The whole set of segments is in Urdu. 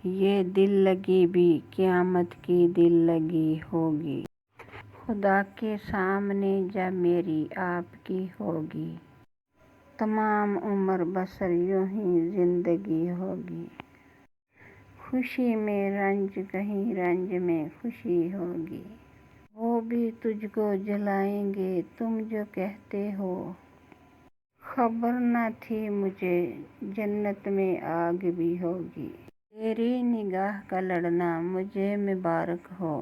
یہ دل لگی بھی قیامت کی دل لگی ہوگی، خدا کے سامنے جب میری آپ کی ہوگی، تمام عمر بسر یوں ہی زندگی ہوگی، خوشی میں رنج کہیں رنج میں خوشی ہوگی، وہ بھی تجھ کو جلائیں گے تم جو کہتے ہو، خبر نہ تھی مجھے جنت میں آگ بھی ہوگی، تیری نگاہ کا لڑنا مجھے مبارک ہو،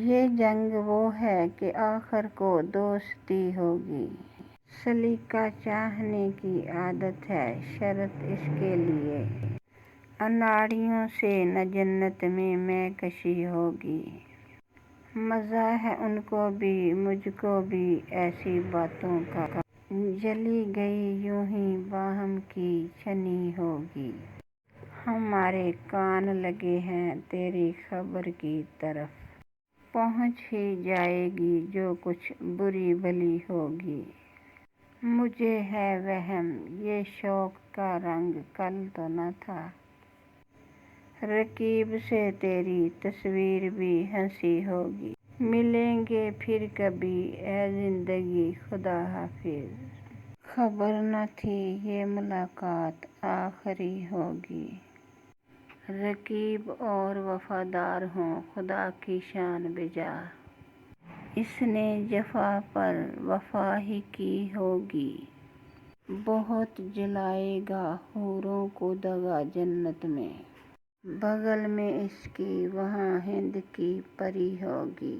یہ جنگ وہ ہے کہ آخر کو دوستی ہوگی، سلیقہ چاہنے کی عادت ہے شرط اس کے لیے، اناڑیوں سے نہ جنت میں مے کشی ہوگی، مزہ ہے ان کو بھی مجھ کو بھی ایسی باتوں کا، جلی گئی یوں ہی باہم کی چھنی ہوگی، ہمارے کان لگے ہیں تیری خبر کی طرف، پہنچ ہی جائے گی جو کچھ بری بھلی ہوگی، مجھے ہے وہم یہ شوق کا رنگ کل تو نہ تھا، رقیب سے تیری تصویر بھی ہنسی ہوگی، ملیں گے پھر کبھی اے زندگی خدا حافظ، خبر نہ تھی یہ ملاقات آخری ہوگی، رقیب اور وفادار ہوں خدا کی شان بجا، اس نے جفا پر وفا ہی کی ہوگی، بہت جلائے گا حوروں کو دغا جنت میں، بغل میں اس کی وہاں ہند کی پری ہوگی۔